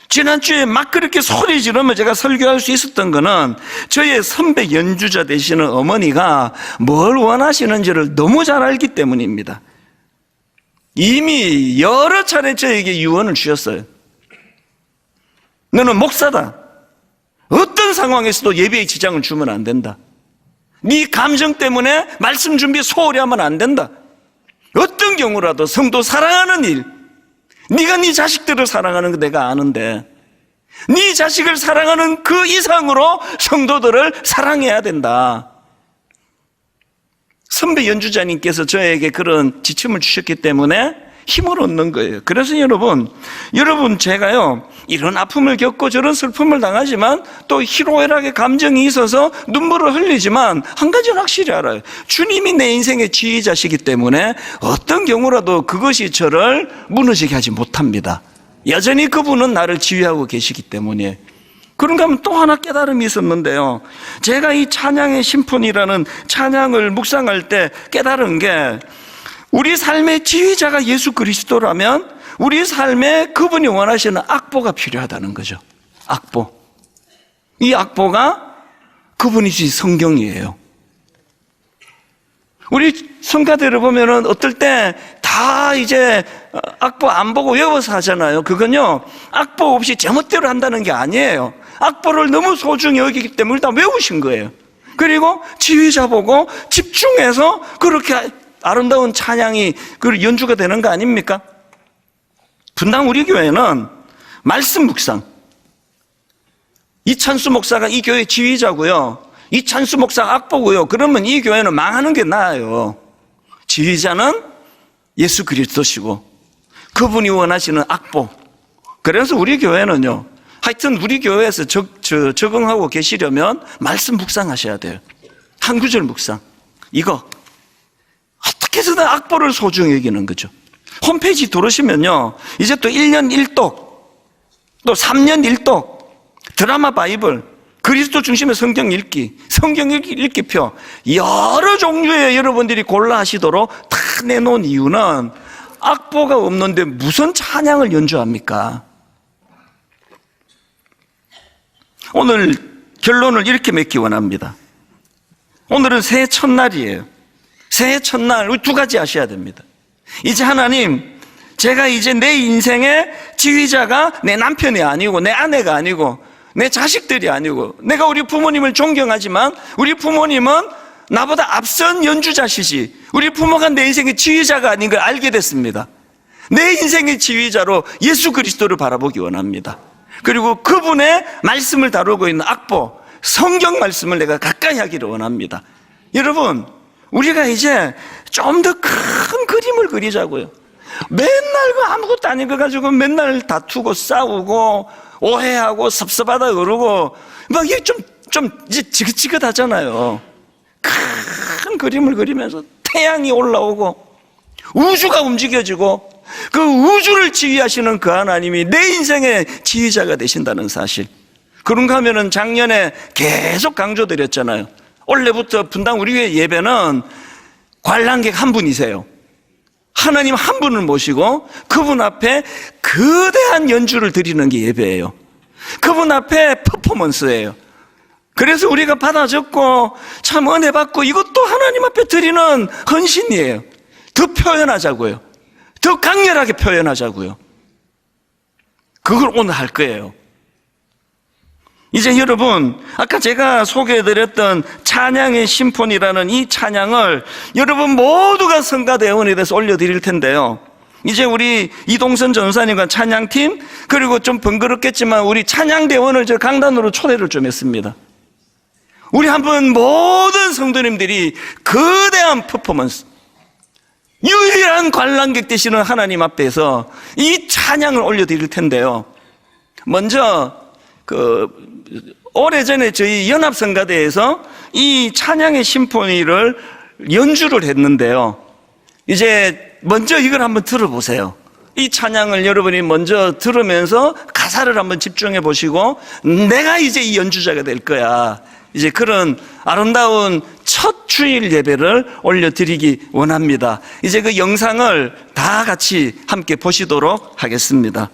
지난주에 막 그렇게 소리 지르며 제가 설교할 수 있었던 거는 저의 선배 연주자 되시는 어머니가 뭘 원하시는지를 너무 잘 알기 때문입니다. 이미 여러 차례 저에게 유언을 주셨어요. 너는 목사다. 어떤 상황에서도 예배에 지장을 주면 안 된다. 네 감정 때문에 말씀 준비 소홀히 하면 안 된다. 어떤 경우라도 성도 사랑하는 일, 네가 네 자식들을 사랑하는 거 내가 아는데 네 자식을 사랑하는 그 이상으로 성도들을 사랑해야 된다. 선배 연주자님께서 저에게 그런 지침을 주셨기 때문에 힘을 얻는 거예요. 그래서 여러분 제가요, 이런 아픔을 겪고 저런 슬픔을 당하지만 또 희로애락의 감정이 있어서 눈물을 흘리지만 한 가지는 확실히 알아요. 주님이 내 인생의 지휘자시기 때문에 어떤 경우라도 그것이 저를 무너지게 하지 못합니다. 여전히 그분은 나를 지휘하고 계시기 때문에. 그런가 하면 또 하나 깨달음이 있었는데요, 제가 이 찬양의 심폰이라는 찬양을 묵상할 때 깨달은 게, 우리 삶의 지휘자가 예수 그리스도라면 우리 삶에 그분이 원하시는 악보가 필요하다는 거죠. 악보. 이 악보가 그분이지 성경이에요. 우리 성가대를 보면은 어떨 때 다 이제 악보 안 보고 외워서 하잖아요. 그건요, 악보 없이 제멋대로 한다는 게 아니에요. 악보를 너무 소중히 여기기 때문에 일단 외우신 거예요. 그리고 지휘자 보고 집중해서 그렇게 아름다운 찬양이 그 연주가 되는 거 아닙니까? 분당 우리 교회는 말씀 묵상, 이찬수 목사가 이 교회 지휘자고요, 이찬수 목사가 악보고요. 그러면 이 교회는 망하는 게 나아요. 지휘자는 예수 그리스도시고 그분이 원하시는 악보. 그래서 우리 교회는요, 하여튼 우리 교회에서 적응하고 계시려면 말씀 묵상하셔야 돼요. 한 구절 묵상. 이거 어떻게 해서든 악보를 소중히 여기는 거죠. 홈페이지 들어오시면요, 이제 또 1년 1독, 또 3년 1독, 드라마 바이블, 그리스도 중심의 성경 읽기, 성경 읽기표, 여러 종류의 여러분들이 골라 하시도록 다 내놓은 이유는 악보가 없는데 무슨 찬양을 연주합니까? 오늘 결론을 이렇게 맺기 원합니다. 오늘은 새해 첫날이에요. 새해 첫날 우리 두 가지 아셔야 됩니다. 이제 하나님, 제가 이제 내 인생의 지휘자가 내 남편이 아니고 내 아내가 아니고 내 자식들이 아니고, 내가 우리 부모님을 존경하지만 우리 부모님은 나보다 앞선 연주자시지, 우리 부모가 내 인생의 지휘자가 아닌 걸 알게 됐습니다. 내 인생의 지휘자로 예수 그리스도를 바라보기 원합니다. 그리고 그분의 말씀을 다루고 있는 악보, 성경 말씀을 내가 가까이 하기를 원합니다. 여러분, 우리가 이제 좀 더 큰 그림을 그리자고요. 맨날 그 아무것도 아닌 거 가지고 맨날 다투고 싸우고 오해하고 섭섭하다 그러고 막 이게 좀 이제 지긋지긋하잖아요. 큰 그림을 그리면서 태양이 올라오고 우주가 움직여지고 그 우주를 지휘하시는 그 하나님이 내 인생의 지휘자가 되신다는 사실. 그런가 하면은 작년에 계속 강조드렸잖아요. 올해부터 분당 우리 교회 예배는 관람객 한 분이세요. 하나님 한 분을 모시고 그분 앞에 거대한 연주를 드리는 게 예배예요. 그분 앞에 퍼포먼스예요. 그래서 우리가 받아 적고 참 은혜 받고 이것도 하나님 앞에 드리는 헌신이에요. 더 표현하자고요. 더 강렬하게 표현하자고요. 그걸 오늘 할 거예요. 이제 여러분, 아까 제가 소개해드렸던 찬양의 심폰이라는 이 찬양을 여러분 모두가 성가대원에 대해서 올려드릴 텐데요, 이제 우리 이동선 전사님과 찬양팀, 그리고 좀 번거롭겠지만 우리 찬양대원을 저 강단으로 초대를 좀 했습니다. 우리 한번 모든 성도님들이 거대한 퍼포먼스, 유일한 관람객 되시는 하나님 앞에서 이 찬양을 올려드릴 텐데요. 먼저 오래전에 저희 연합성가대에서 이 찬양의 심포니를 연주를 했는데요. 이제 먼저 이걸 한번 들어보세요. 이 찬양을 여러분이 먼저 들으면서 가사를 한번 집중해 보시고, 내가 이제 이 연주자가 될 거야, 이제 그런 아름다운 첫 주일 예배를 올려드리기 원합니다. 이제 그 영상을 다 같이 함께 보시도록 하겠습니다.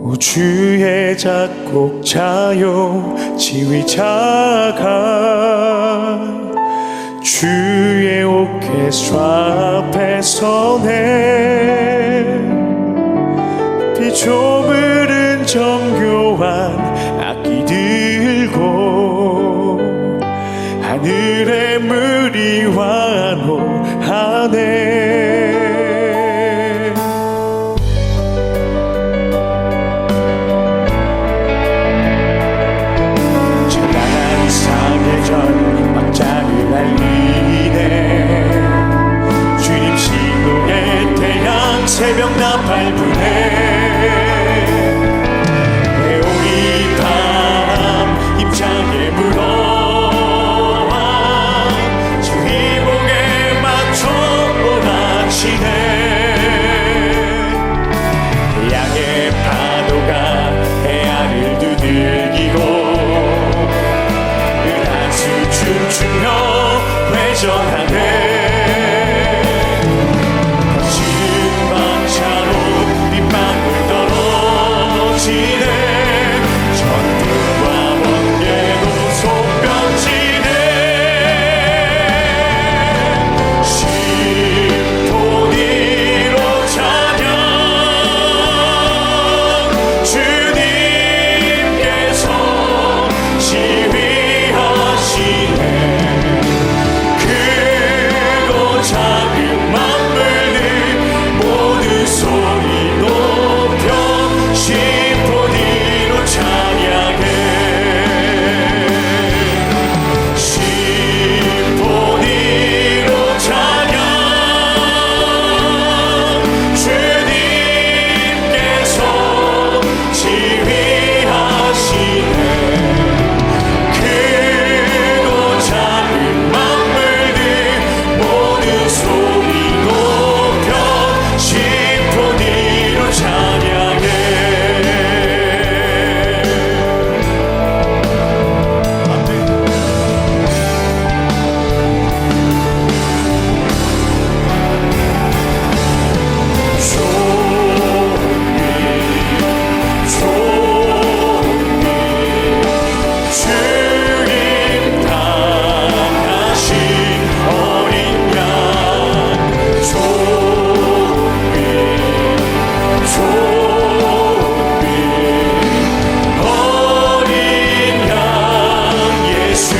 우주의 작곡자요 지휘자가 주의 오케스트라 앞에 서네 비조물은 정교한 악기 들고 하늘의 물이 환호하네 전하네. 거친 방차로 빗방울 떨어지네. 전투와 번개도 손뼉치네. 심포니로 찬양. 주님께서 지휘하시네. 크고 작은 만물들 모두 소리 높여 심포니로 찬양해. 심포니로 찬양. 주님께서 지휘하시네. 크고 작은 만물들 모두 소리 높여 심포니로 찬양해. 아멘. 주님 당하신 어린 양. 어린 양 예수.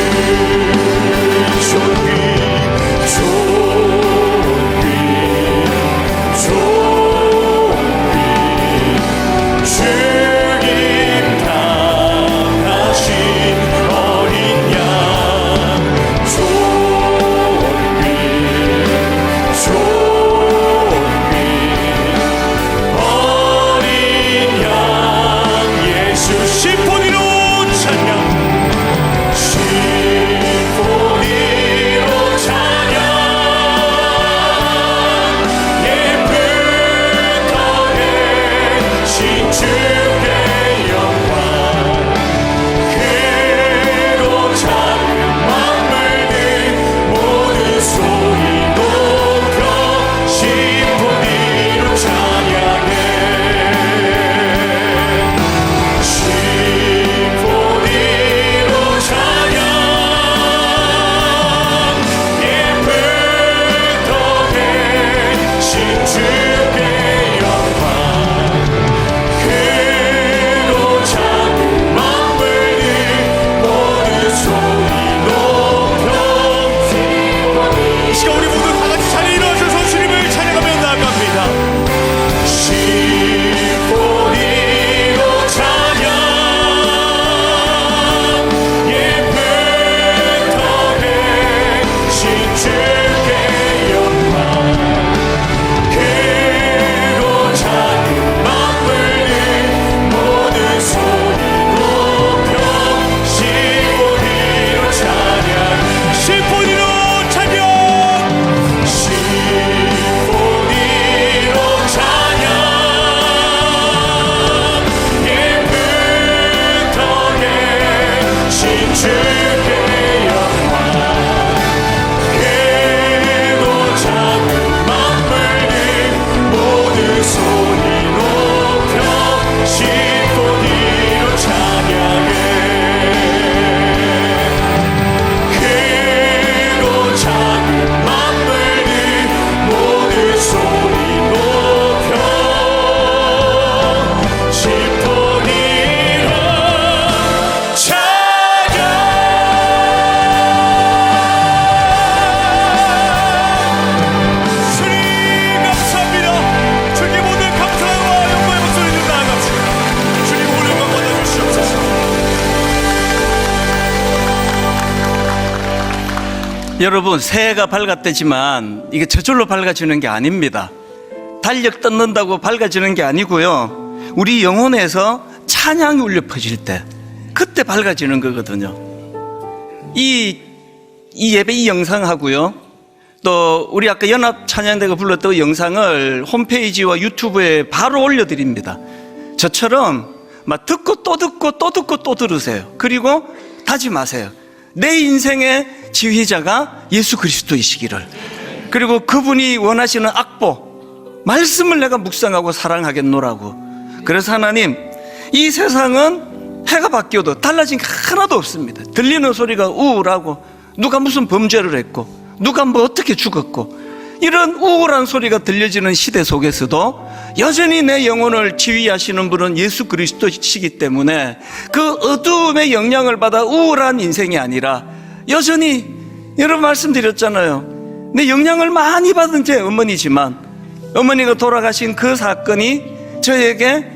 주님 당하신 어린 양. 어린 양 예수. 심포니로 찬양. 심포니로 찬양. 예쁜 터에 신주께 영광. 크고 작은 만물들 모두 소리 높여 심포니로 찬양해. 심포니로 찬양. 예쁜 터에 신주께 영광. 크고 작은 만물들 모두 소리 높여. 이 시간 우리 모두 다같이 자리에 일어서서 주님을 찬양하며 나아갑니다. 심포니로 찬양. 예쁜 터에 신주께 영광. 크고 작은 만물들 모두 소리 높여 심포니로 찬양. 심포니로 찬양. 심포니로 찬양. 예쁜 터에 신주께 영광. 크고 작은 만물들 모두 소리 높여 심포니로 찬양해. 크고 작은 만물들 모두 소리 높여 심포니로 찬양. 주님 감사합니다. 주님 모든 감사와 영광의 목소리를 나아갑시다. 주님 오늘 영광 받아주시옵소서. 여러분, 새해가 밝았대지만 이게 저절로 밝아지는 게 아닙니다. 달력 뜯는다고 밝아지는 게 아니고요. 우리 영혼에서 찬양이 울려 퍼질 때, 그때 밝아지는 거거든요. 이 예배 이 영상하고요, 또 우리 아까 연합 찬양대가 불렀던 영상을 홈페이지와 유튜브에 바로 올려드립니다. 저처럼 막 듣고 또 듣고 또 듣고 또 들으세요. 그리고 다짐하세요. 내 인생의 지휘자가 예수 그리스도이시기를, 그리고 그분이 원하시는 악보, 말씀을 내가 묵상하고 사랑하겠노라고. 그래서 하나님, 이 세상은 해가 바뀌어도 달라진 게 하나도 없습니다. 들리는 소리가 우울하고, 누가 무슨 범죄를 했고, 누가 뭐 어떻게 죽었고, 이런 우울한 소리가 들려지는 시대 속에서도 여전히 내 영혼을 지휘하시는 분은 예수 그리스도시기 때문에 그 어두움의 영향을 받아 우울한 인생이 아니라, 여전히 여러분 말씀드렸잖아요. 내 영향을 많이 받은 제 어머니지만, 어머니가 돌아가신 그 사건이 저에게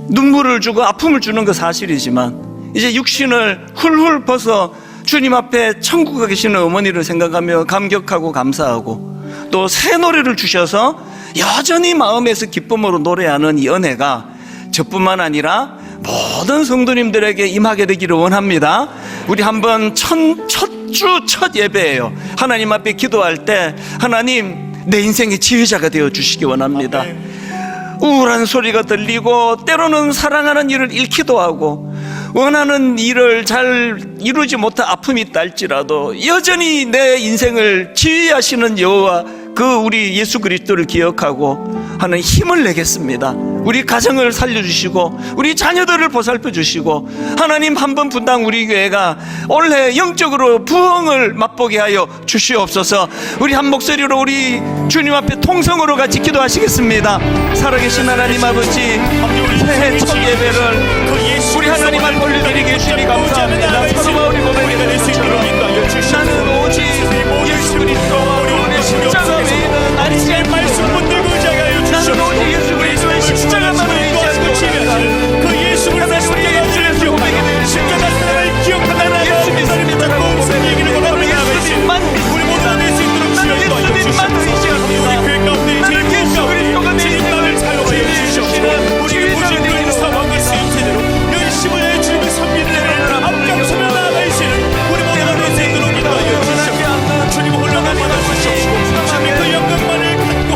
눈물을 주고 아픔을 주는 그 사실이지만, 이제 육신을 훌훌 벗어 주님 앞에 천국에 계시는 어머니를 생각하며 감격하고 감사하고, 또 새 노래를 주셔서 여전히 마음에서 기쁨으로 노래하는 이 은혜가 저뿐만 아니라 모든 성도님들에게 임하게 되기를 원합니다. 우리 한번 첫 예배예요. 하나님 앞에 기도할 때 하나님, 내 인생의 지휘자가 되어 주시기 원합니다. 우울한 소리가 들리고 때로는 사랑하는 일을 잃기도 하고 원하는 일을 잘 이루지 못한 아픔이 있다 할지라도 여전히 내 인생을 지휘하시는 여호와 그 우리 예수 그리스도를 기억하고 하는 힘을 내겠습니다. 우리 가정을 살려주시고 우리 자녀들을 보살펴주시고, 하나님 한 번 분당 우리 교회가 올해 영적으로 부흥을 맛보게 하여 주시옵소서. 우리 한 목소리로 우리 주님 앞에 통성으로 같이 기도하시겠습니다. 살아계신 하나님 아버지, 새해 첫 예배를 우리 하나님 앞에 올려드리게 주니 감사합니다. 서로 마을이 고백되는 것처럼 나는 오직 예수 그리스도와 우리 십자가 외에는 아니지 말씀 붙들고 자가요 주시옵소서. 나는 오직 예수 그리스도의 십자가만을 의지하고 있습니다. 그 예수 그리스도의 고백에 십자가 사랑을 기억하다가 예수님 잡고 우선 얘기를 원합니다. 우리 모두 될 수 있도록 주여 주시옵소서. 우리 교회 가운데 제일 예수 그리스도가 주님만을 사용하여 주시옵소서. 우리 모든 상황과 세대로 열심을 해 주님을 섬기는 데를 앞장서며 나아가시는 우리 모두가 될 수 있도록 인도하여 주시옵소서. 주님 홀로만 받아주시옵소서. 주님 그 영광만을 갖고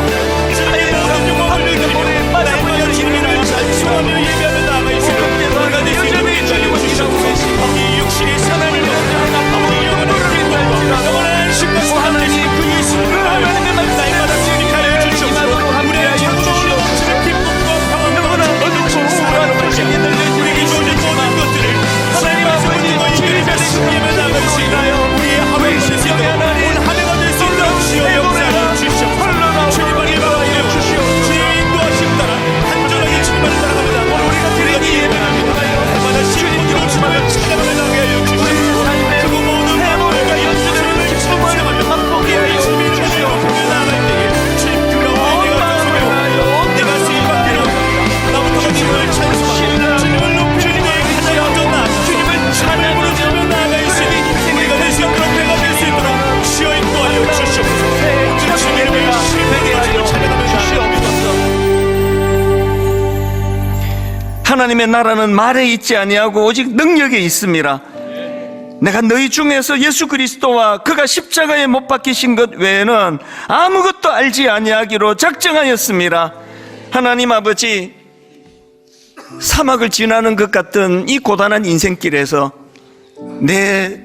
주님의 모든 영광을 드리며 나의 주님을 찬송하며 예배하며 나아가시는 우리가 될 수 있도록 인도하여 주시옵소서. 이 육신의 사랑을 먹는 이 영혼을 드리고 영원한 신과 하나님 그 예수를 하나님의 날마다 지니하여 주시옵소서. 우리의 참으로 넘치는 기쁨과 평안과 어둠을 사랑하시는 우리에게 주어진 모든 것들을 하나님 앞에 드리며 신기하며 나아가시는 우리의 하루를 되시고 온 한 해가 될 수 있도록 주여 역사하여 주시옵소서. 주님을 예배하여 주시옵소서. 주의 인도하심 따라 간절하게 주님을 따라갑니다. 우리가 드리는 예배합니다. 해마다 신기로 주님을 찬양하며 나가게 하여 주시옵소서. 그리고 모든 해모가 연주를 기쁨하며 맛보게 하여 주시옵소서. 나아갈 때에 주님 그 가운데 내가 쓰임받기로 나부터 주님을 찬송하며 주님을 높이는 내 가장 어떤 나 주님을 찬양으로 주님을 나아갈 수 있는 우리가 될 수 있도록 내가 될 수 있도록 주여 인도하여 주시옵소서. 주님 이름을 신뢰하여 찬양하며 주시옵소서. 하나님의 나라는 말에 있지 아니하고 오직 능력에 있습니다. 내가 너희 중에서 예수 그리스도와 그가 십자가에 못 박히신 것 외에는 아무것도 알지 아니하기로 작정하였습니다. 하나님 아버지, 사막을 지나는 것 같은 이 고단한 인생길에서 내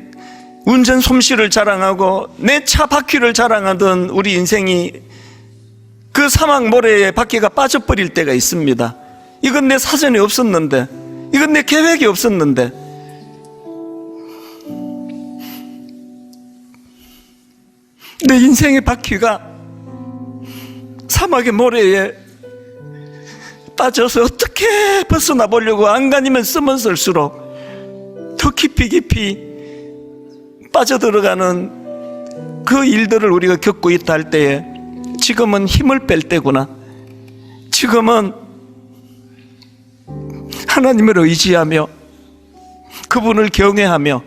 운전 솜씨를 자랑하고 내 차 바퀴를 자랑하던 우리 인생이 그 사막 모래에 바퀴가 빠져버릴 때가 있습니다. 이건 내 사전에 없었는데, 이건 내 계획이 없었는데, 내 인생의 바퀴가 사막의 모래에 빠져서 어떻게 벗어나 보려고 안간힘을 쓰면 쓸수록 더 깊이 빠져들어가는 그 일들을 우리가 겪고 있다 할 때에 지금은 힘을 뺄 때구나, 지금은 하나님을 의지하며 그분을 경외하며,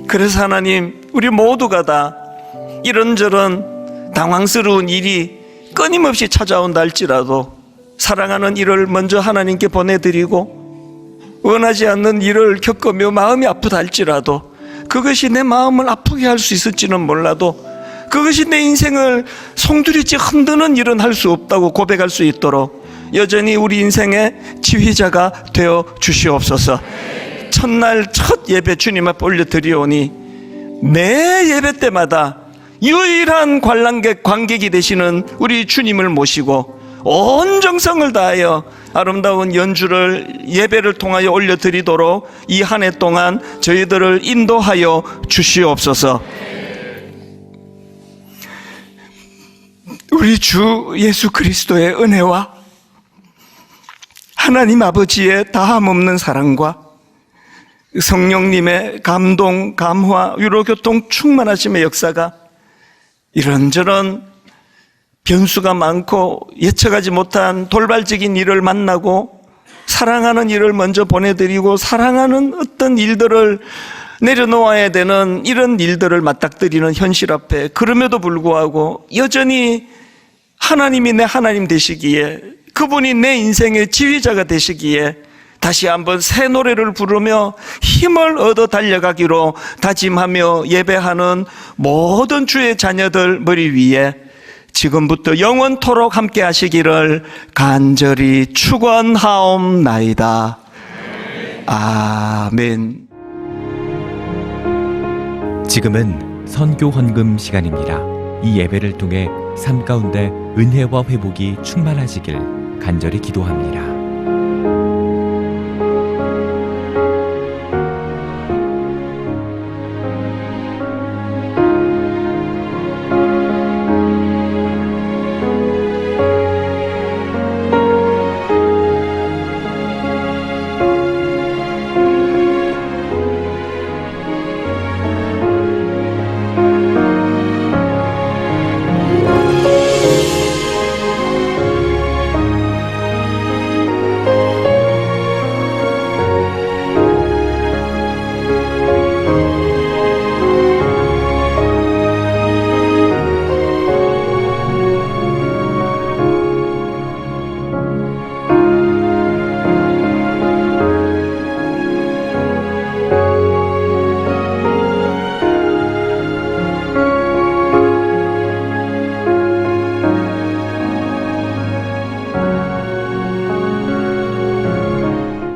그래서 하나님, 우리 모두가 다 이런저런 당황스러운 일이 끊임없이 찾아온다 할지라도 사랑하는 일을 먼저 하나님께 보내드리고 원하지 않는 일을 겪으며 마음이 아프다 할지라도 그것이 내 마음을 아프게 할 수 있을지는 몰라도 그것이 내 인생을 송두리째 흔드는 일은 할 수 없다고 고백할 수 있도록 여전히 우리 인생의 지휘자가 되어 주시옵소서. 첫날 첫 예배 주님 앞에 올려드리오니 매 예배 때마다 유일한 관객이 되시는 우리 주님을 모시고 온 정성을 다하여 아름다운 연주를 예배를 통하여 올려드리도록 이 한 해 동안 저희들을 인도하여 주시옵소서. 우리 주 예수 그리스도의 은혜와 하나님 아버지의 다함없는 사랑과 성령님의 감동, 감화, 위로교통 충만하심의 역사가 이런저런 변수가 많고 예측하지 못한 돌발적인 일을 만나고 사랑하는 일을 먼저 보내드리고 사랑하는 어떤 일들을 내려놓아야 되는 이런 일들을 맞닥뜨리는 현실 앞에 그럼에도 불구하고 여전히 하나님이 내 하나님 되시기에 그분이 내 인생의 지휘자가 되시기에 다시 한번 새 노래를 부르며 힘을 얻어 달려가기로 다짐하며 예배하는 모든 주의 자녀들 머리 위에 지금부터 영원토록 함께 하시기를 간절히 축원하옵나이다. 아멘. 지금은 선교 헌금 시간입니다. 이 예배를 통해 삶 가운데 은혜와 회복이 충만하시길 간절히 기도합니다.